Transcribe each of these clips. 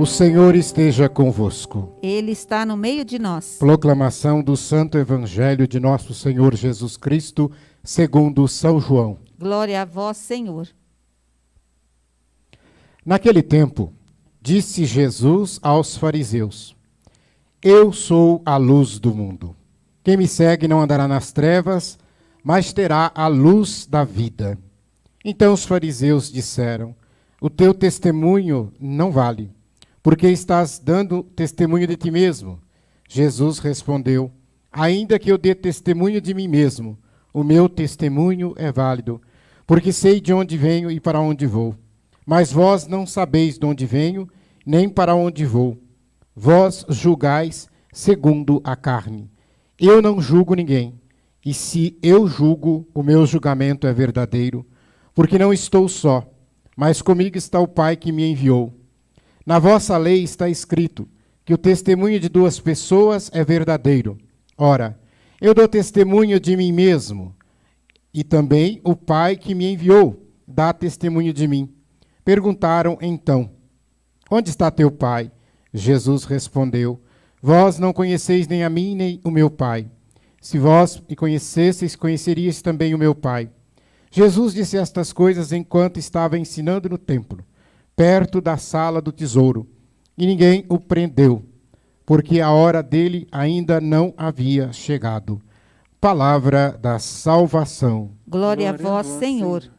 O Senhor esteja convosco. Ele está no meio de nós. Proclamação do Santo Evangelho de nosso Senhor Jesus Cristo, segundo São João. Glória a vós, Senhor. Naquele tempo, disse Jesus aos fariseus: Eu sou a luz do mundo. Quem me segue não andará nas trevas, mas terá a luz da vida. Então os fariseus disseram: O teu testemunho não vale, porque estás dando testemunho de ti mesmo. Jesus respondeu: Ainda que eu dê testemunho de mim mesmo, o meu testemunho é válido, porque sei de onde venho e para onde vou. Mas vós não sabeis de onde venho, nem para onde vou. Vós julgais segundo a carne. Eu não julgo ninguém, e se eu julgo, o meu julgamento é verdadeiro, porque não estou só, mas comigo está o Pai que me enviou. Na vossa lei está escrito que o testemunho de duas pessoas é verdadeiro. Ora, eu dou testemunho de mim mesmo, e também o Pai que me enviou dá testemunho de mim. Perguntaram então: Onde está teu Pai? Jesus respondeu: Vós não conheceis nem a mim, nem o meu Pai. Se vós me conhecesseis, conheceríeis também o meu Pai. Jesus disse estas coisas enquanto estava ensinando no templo, perto da sala do tesouro, e ninguém o prendeu, porque a hora dele ainda não havia chegado. Palavra da salvação. Glória a vós, Senhor.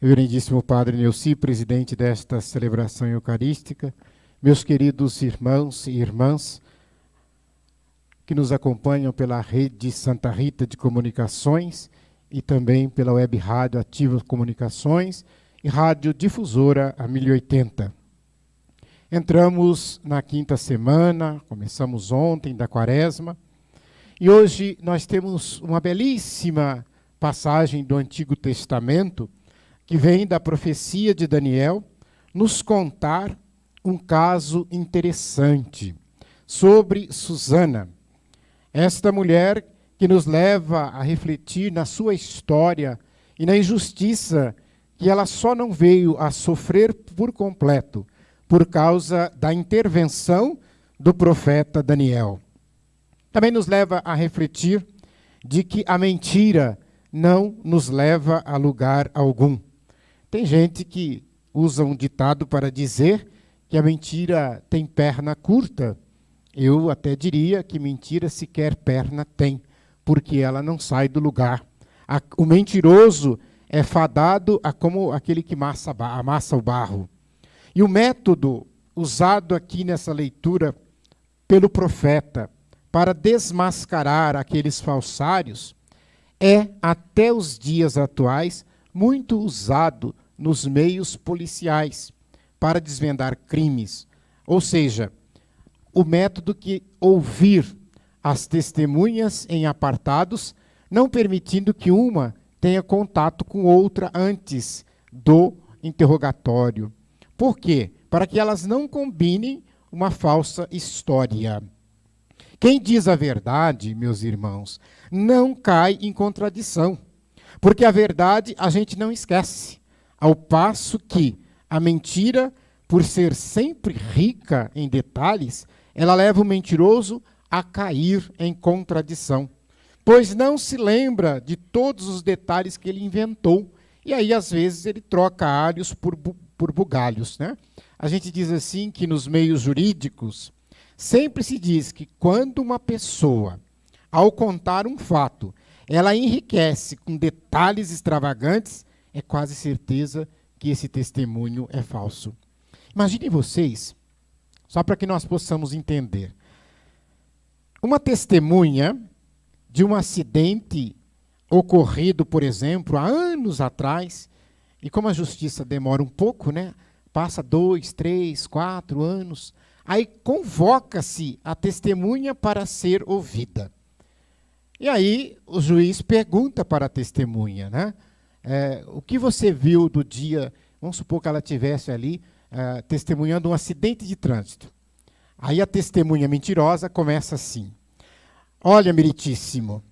Reverendíssimo Padre Neuci, presidente desta celebração eucarística, meus queridos irmãos e irmãs que nos acompanham pela rede Santa Rita de Comunicações e também pela web rádio Ativa Comunicações e rádio difusora a 1080. Entramos na quinta semana, começamos ontem da Quaresma, e hoje nós temos uma belíssima passagem do Antigo Testamento que vem da profecia de Daniel nos contar um caso interessante sobre Susana, esta mulher que nos leva a refletir na sua história e na injustiça que ela só não veio a sofrer por completo por causa da intervenção do profeta Daniel. Também nos leva a refletir de que a mentira não nos leva a lugar algum. Tem gente que usa um ditado para dizer que a mentira tem perna curta. Eu até diria que mentira sequer perna tem, porque ela não sai do lugar. O mentiroso é fadado a como aquele que amassa o barro. E o método usado aqui nessa leitura pelo profeta para desmascarar aqueles falsários é, até os dias atuais, muito usado nos meios policiais para desvendar crimes. Ou seja, o método que ouvir as testemunhas em apartados, não permitindo que uma tenha contato com outra antes do interrogatório. Por quê? Para que elas não combinem uma falsa história. Quem diz a verdade, meus irmãos, não cai em contradição, porque a verdade a gente não esquece, ao passo que a mentira, por ser sempre rica em detalhes, ela leva o mentiroso a cair em contradição, pois não se lembra de todos os detalhes que ele inventou, e aí às vezes ele troca alhos por bugalhos, né? A gente diz assim que nos meios jurídicos sempre se diz que quando uma pessoa, ao contar um fato, ela enriquece com detalhes extravagantes, é quase certeza que esse testemunho é falso. Imaginem vocês, só para que nós possamos entender, uma testemunha de um acidente ocorrido, por exemplo, há anos atrás, e como a justiça demora um pouco, né? Passa 2, 3, 4 anos, aí convoca-se a testemunha para ser ouvida. E aí o juiz pergunta para a testemunha, né? O que você viu do dia, vamos supor que ela estivesse ali testemunhando um acidente de trânsito. Aí a testemunha mentirosa começa assim: Olha, meritíssimo,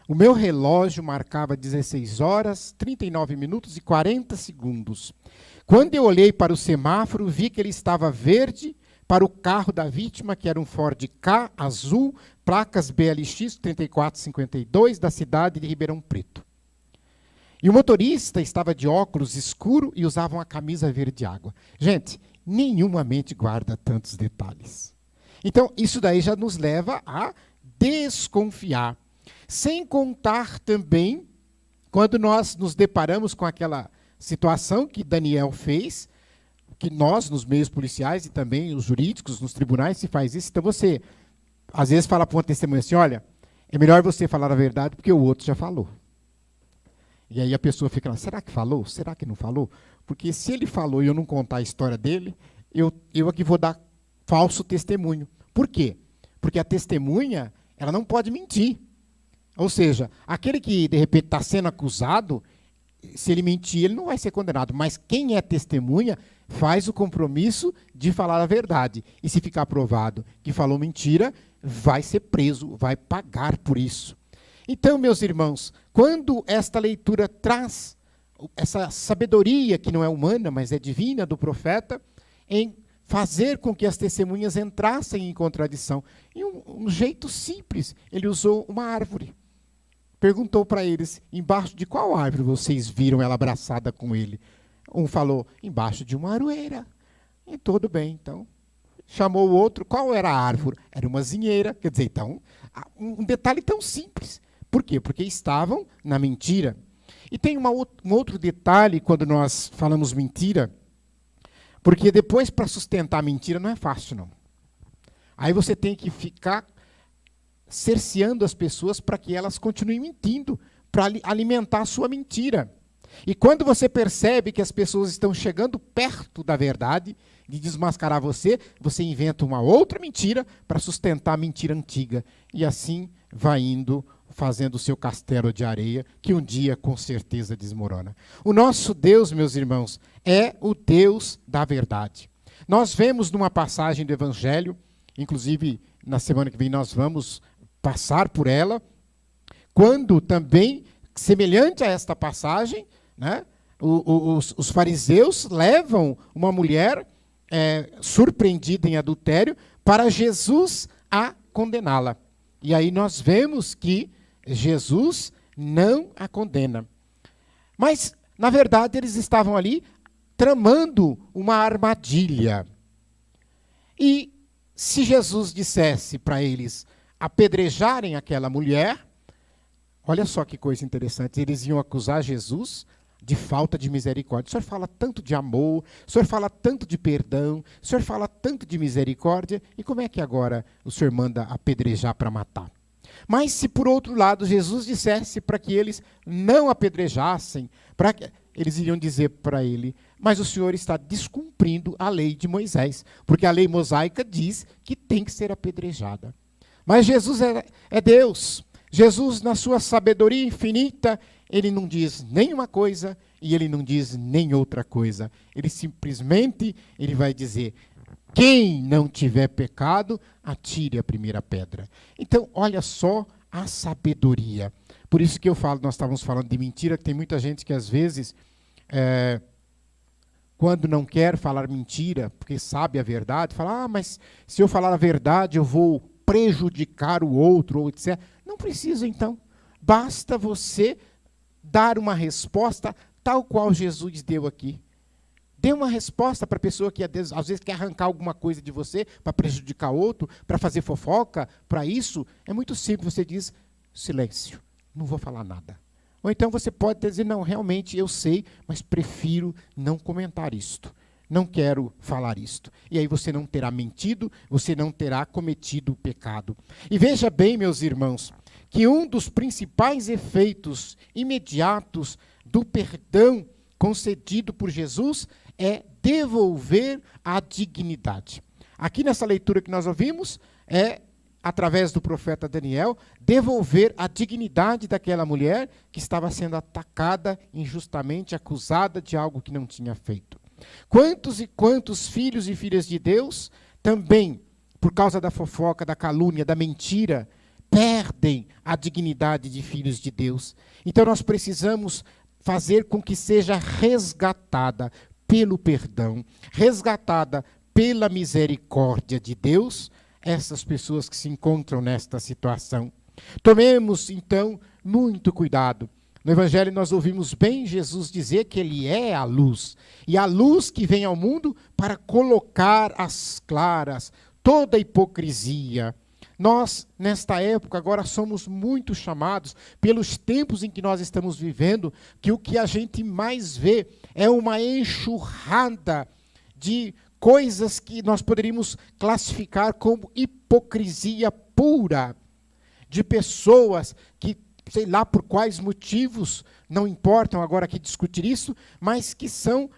O meu relógio marcava 16 horas, 39 minutos e 40 segundos. Quando eu olhei para o semáforo, vi que ele estava verde para o carro da vítima, que era um Ford Ka azul, placas BLX 3452, da cidade de Ribeirão Preto. E o motorista estava de óculos escuro e usava uma camisa verde água. Gente, nenhuma mente guarda tantos detalhes. Então, isso daí já nos leva a desconfiar. Sem contar também, quando nós nos deparamos com aquela situação que Daniel fez, que nós, nos meios policiais e também os jurídicos, nos tribunais, se faz isso. Então você, às vezes, fala para uma testemunha assim, olha, é melhor você falar a verdade porque o outro já falou. E aí a pessoa fica lá, será que falou? Será que não falou? Porque se ele falou e eu não contar a história dele, eu aqui vou dar falso testemunho. Por quê? Porque a testemunha, ela não pode mentir. Ou seja, aquele que, de repente, está sendo acusado, se ele mentir, ele não vai ser condenado. Mas quem é testemunha faz o compromisso de falar a verdade. E se ficar provado que falou mentira, vai ser preso, vai pagar por isso. Então, meus irmãos, quando esta leitura traz essa sabedoria, que não é humana, mas é divina, do profeta, em fazer com que as testemunhas entrassem em contradição. E um jeito simples, ele usou uma árvore. Perguntou para eles, embaixo de qual árvore vocês viram ela abraçada com ele? Um falou, embaixo de uma aroeira. E tudo bem, então. Chamou o outro, qual era a árvore? Era uma zinheira. Quer dizer, então, um detalhe tão simples. Por quê? Porque estavam na mentira. E tem um outro detalhe quando nós falamos mentira, porque depois, para sustentar a mentira, não é fácil, não. Aí você tem que ficar cerceando as pessoas para que elas continuem mentindo, para alimentar a sua mentira. E quando você percebe que as pessoas estão chegando perto da verdade, de desmascarar você, você inventa uma outra mentira para sustentar a mentira antiga. E assim vai indo, fazendo o seu castelo de areia, que um dia com certeza desmorona. O nosso Deus, meus irmãos, é o Deus da verdade. Nós vemos numa passagem do Evangelho, inclusive na semana que vem nós vamos passar por ela, quando também, semelhante a esta passagem, né, os fariseus levam uma mulher surpreendida em adultério para Jesus a condená-la. E aí nós vemos que Jesus não a condena. Mas, na verdade, eles estavam ali tramando uma armadilha. E se Jesus dissesse para eles apedrejarem aquela mulher, olha só que coisa interessante, eles iam acusar Jesus de falta de misericórdia. O senhor fala tanto de amor, o senhor fala tanto de perdão, o senhor fala tanto de misericórdia, e como é que agora o senhor manda apedrejar para matar? Mas se por outro lado Jesus dissesse para que eles não apedrejassem, eles iriam dizer para ele, mas o senhor está descumprindo a lei de Moisés, porque a lei mosaica diz que tem que ser apedrejada. Mas Jesus é Deus. Jesus, na sua sabedoria infinita, ele não diz nenhuma coisa e ele não diz nem outra coisa. Ele simplesmente vai dizer, quem não tiver pecado, atire a primeira pedra. Então, olha só a sabedoria. Por isso que eu falo, nós estávamos falando de mentira, que tem muita gente que às vezes, quando não quer falar mentira, porque sabe a verdade, fala, mas se eu falar a verdade, eu vou prejudicar o outro, ou etc. Não precisa, então. Basta você dar uma resposta tal qual Jesus deu aqui. Dê uma resposta para a pessoa que às vezes quer arrancar alguma coisa de você para prejudicar outro, para fazer fofoca, para isso. É muito simples, você diz, silêncio, não vou falar nada. Ou então você pode dizer, não, realmente eu sei, mas prefiro não comentar isto. Não quero falar isto. E aí você não terá mentido, você não terá cometido o pecado. E veja bem, meus irmãos, que um dos principais efeitos imediatos do perdão concedido por Jesus é devolver a dignidade. Aqui nessa leitura que nós ouvimos, através do profeta Daniel, devolver a dignidade daquela mulher que estava sendo atacada injustamente, acusada de algo que não tinha feito. Quantos e quantos filhos e filhas de Deus também, por causa da fofoca, da calúnia, da mentira, perdem a dignidade de filhos de Deus. Então nós precisamos fazer com que seja resgatada pelo perdão, resgatada pela misericórdia de Deus, essas pessoas que se encontram nesta situação. Tomemos, então, muito cuidado. No Evangelho nós ouvimos bem Jesus dizer que Ele é a luz, e a luz que vem ao mundo para colocar às claras toda a hipocrisia. Nós, nesta época, agora somos muito chamados, pelos tempos em que nós estamos vivendo, que o que a gente mais vê é uma enxurrada de coisas que nós poderíamos classificar como hipocrisia pura, de pessoas que, sei lá por quais motivos, não importam agora aqui discutir isso, mas que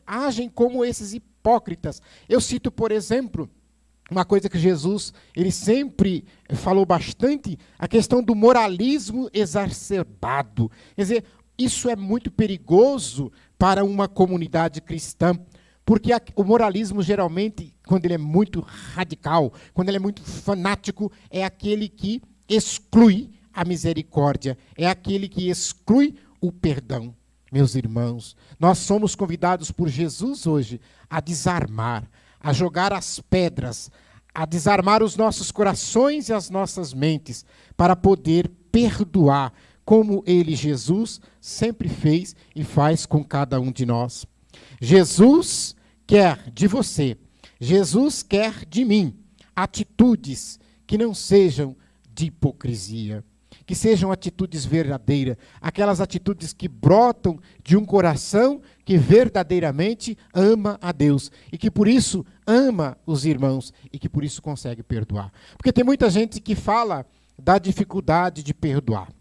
agem como esses hipócritas. Eu cito, por exemplo, uma coisa que Jesus, ele sempre falou bastante, a questão do moralismo exacerbado. Quer dizer, isso é muito perigoso para uma comunidade cristã, porque o moralismo, geralmente, quando ele é muito radical, quando ele é muito fanático, é aquele que exclui a misericórdia, é aquele que exclui o perdão. Meus irmãos, nós somos convidados por Jesus hoje a desarmar, a jogar as pedras, a desarmar os nossos corações e as nossas mentes, para poder perdoar, como Ele, Jesus, sempre fez e faz com cada um de nós. Jesus quer de você, Jesus quer de mim, atitudes que não sejam de hipocrisia, que sejam atitudes verdadeiras, aquelas atitudes que brotam de um coração que verdadeiramente ama a Deus e que por isso ama os irmãos e que por isso consegue perdoar. Porque tem muita gente que fala da dificuldade de perdoar.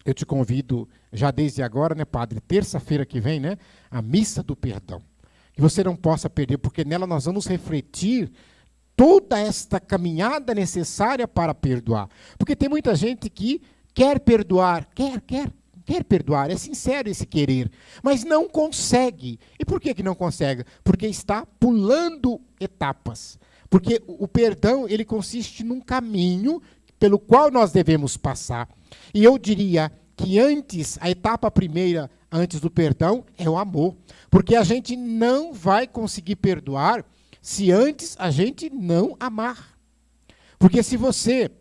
Eu te convido já desde agora, né, padre, terça-feira que vem, né, a missa do perdão. Que você não possa perder, porque nela nós vamos refletir toda esta caminhada necessária para perdoar. Porque tem muita gente que quer perdoar, quer perdoar, é sincero esse querer, mas não consegue. E por que não consegue? Porque está pulando etapas. Porque o perdão, ele consiste num caminho pelo qual nós devemos passar. E eu diria que a etapa primeira, antes do perdão, é o amor. Porque a gente não vai conseguir perdoar se antes a gente não amar. Porque se você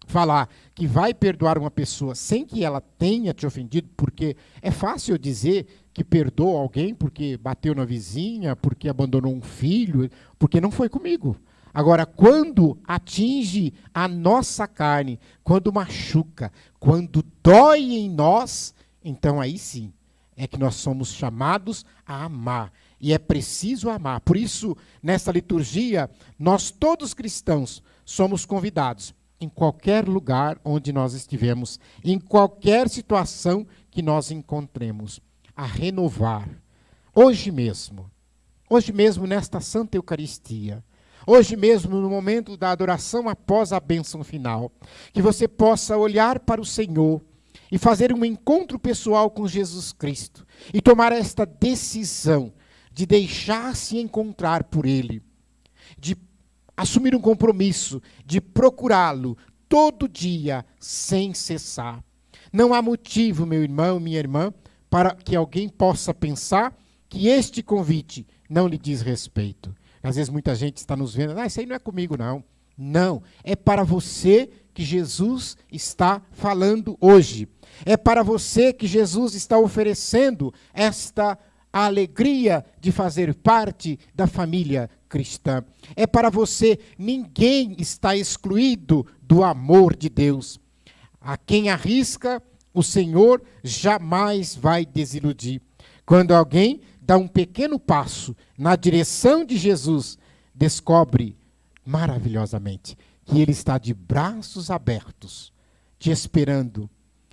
falar que vai perdoar uma pessoa sem que ela tenha te ofendido, porque é fácil dizer que perdoa alguém porque bateu na vizinha, porque abandonou um filho, porque não foi comigo. Agora, quando atinge a nossa carne, quando machuca, quando dói em nós, então aí sim é que nós somos chamados a amar. E é preciso amar. Por isso, nessa liturgia, nós todos cristãos somos convidados, em qualquer lugar onde nós estivermos, em qualquer situação que nós encontremos, a renovar. Hoje mesmo nesta Santa Eucaristia, hoje mesmo no momento da adoração após a bênção final, que você possa olhar para o Senhor e fazer um encontro pessoal com Jesus Cristo e tomar esta decisão de deixar-se encontrar por Ele, de assumir um compromisso, de procurá-lo todo dia, sem cessar. Não há motivo, meu irmão, minha irmã, para que alguém possa pensar que este convite não lhe diz respeito. Às vezes muita gente está nos vendo, isso aí não é comigo, não. Não, é para você que Jesus está falando hoje. É para você que Jesus está oferecendo esta a alegria de fazer parte da família cristã. É para você, ninguém está excluído do amor de Deus. A quem arrisca, o Senhor jamais vai desiludir. Quando alguém dá um pequeno passo na direção de Jesus, descobre maravilhosamente que Ele está de braços abertos, te esperando,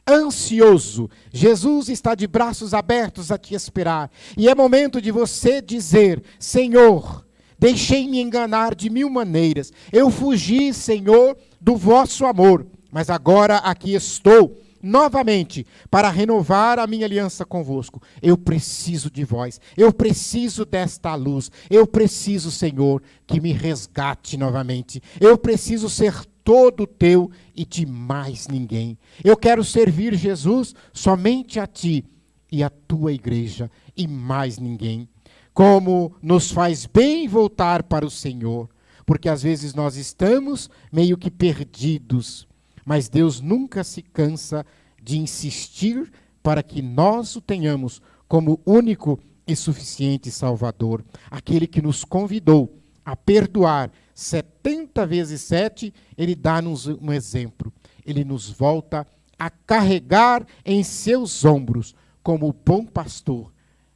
ansioso. Jesus está de braços abertos a te esperar. E é momento de você dizer: Senhor, deixei-me enganar de mil maneiras. Eu fugi, Senhor, do vosso amor. Mas agora aqui estou, novamente, para renovar a minha aliança convosco. Eu preciso de vós. Eu preciso desta luz. Eu preciso, Senhor, que me resgate novamente. Eu preciso ser todo teu e de mais ninguém. Eu quero servir, Jesus, somente a ti e a tua igreja e mais ninguém. Como nos faz bem voltar para o Senhor, porque às vezes nós estamos meio que perdidos, mas Deus nunca se cansa de insistir para que nós o tenhamos como único e suficiente Salvador, aquele que nos convidou a perdoar 70 vezes 7, ele dá-nos um exemplo. Ele nos volta a carregar em seus ombros como o bom pastor,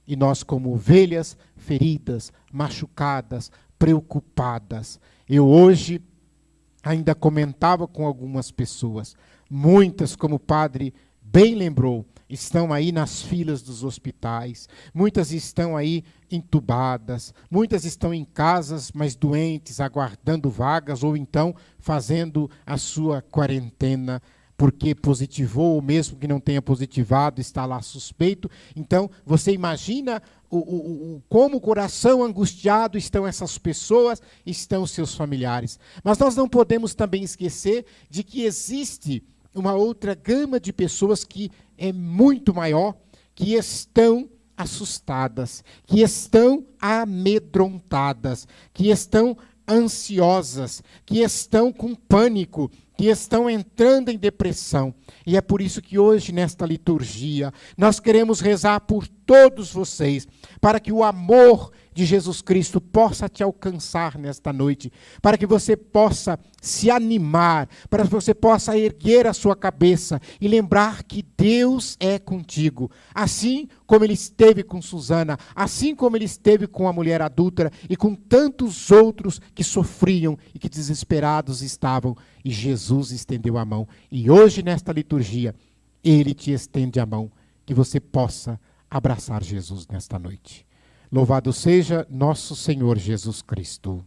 e nós como ovelhas feridas, machucadas, preocupadas. Eu hoje ainda comentava com algumas pessoas, muitas, como o padre bem lembrou, estão aí nas filas dos hospitais, muitas estão aí entubadas, muitas estão em casas, mas doentes, aguardando vagas, ou então fazendo a sua quarentena, porque positivou, ou mesmo que não tenha positivado, está lá suspeito. Então, você imagina como o coração angustiado estão essas pessoas, estão seus familiares. Mas nós não podemos também esquecer de que existe uma outra gama de pessoas que é muito maior, que estão assustadas, que estão amedrontadas, que estão ansiosas, que estão com pânico, que estão entrando em depressão. E é por isso que hoje, nesta liturgia, nós queremos rezar por todos vocês, para que o amor de Jesus Cristo possa te alcançar nesta noite, para que você possa se animar, para que você possa erguer a sua cabeça e lembrar que Deus é contigo, assim como Ele esteve com Susana, assim como Ele esteve com a mulher adúltera e com tantos outros que sofriam e que desesperados estavam, e Jesus estendeu a mão. E hoje, nesta liturgia, Ele te estende a mão, que você possa abraçar Jesus nesta noite. Louvado seja nosso Senhor Jesus Cristo.